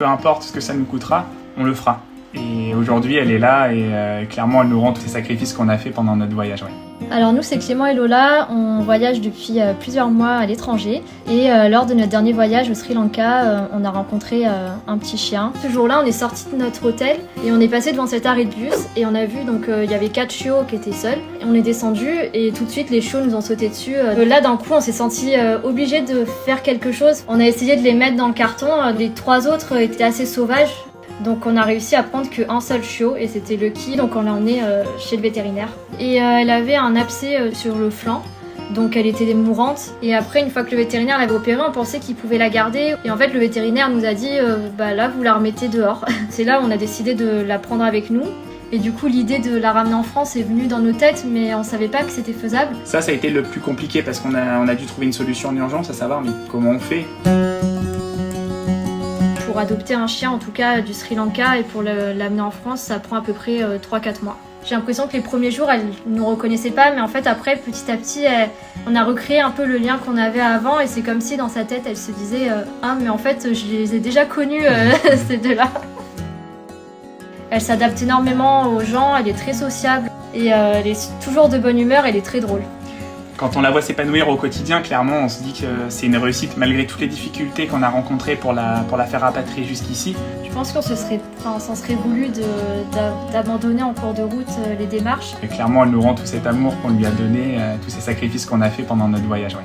Peu importe ce que ça nous coûtera, on le fera. Et aujourd'hui, elle est là et clairement, elle nous rend tous ces sacrifices qu'on a fait pendant notre voyage. Ouais. Alors nous, c'est Clément et Lola, on voyage depuis plusieurs mois à l'étranger et lors de notre dernier voyage au Sri Lanka, on a rencontré un petit chien. Ce jour-là, on est sorti de notre hôtel et on est passé devant cet arrêt de bus et on a vu donc il y avait 4 chiots qui étaient seuls. On est descendu et tout de suite les chiots nous ont sauté dessus. Là d'un coup, on s'est senti obligé de faire quelque chose. On a essayé de les mettre dans le carton. Les 3 autres étaient assez sauvages. Donc on a réussi à prendre qu'un seul chiot et c'était Lucky, donc on l'a emmené chez le vétérinaire. Et elle avait un abcès sur le flanc, donc elle était mourante. Et après, une fois que le vétérinaire l'avait opérée, on pensait qu'il pouvait la garder. Et en fait, le vétérinaire nous a dit là, vous la remettez dehors. C'est là où on a décidé de la prendre avec nous. Et du coup, l'idée de la ramener en France est venue dans nos têtes, mais on savait pas que c'était faisable. Ça a été le plus compliqué parce qu'on a dû trouver une solution en urgence, à savoir mais comment on fait. Pour adopter un chien, en tout cas du Sri Lanka, et pour l'amener en France, ça prend à peu près 3-4 mois. J'ai l'impression que les premiers jours, elle ne nous reconnaissait pas, mais en fait après, petit à petit, on a recréé un peu le lien qu'on avait avant, et c'est comme si dans sa tête, elle se disait « Ah, mais en fait, je les ai déjà connus, ces deux-là ». Elle s'adapte énormément aux gens, elle est très sociable, et elle est toujours de bonne humeur, elle est très drôle. Quand on la voit s'épanouir au quotidien, clairement, on se dit que c'est une réussite malgré toutes les difficultés qu'on a rencontrées pour la faire rapatrier jusqu'ici. Je pense qu'on s'en serait voulu d'abandonner en cours de route les démarches. Et clairement, elle nous rend tout cet amour qu'on lui a donné, tous ces sacrifices qu'on a fait pendant notre voyage. Ouais.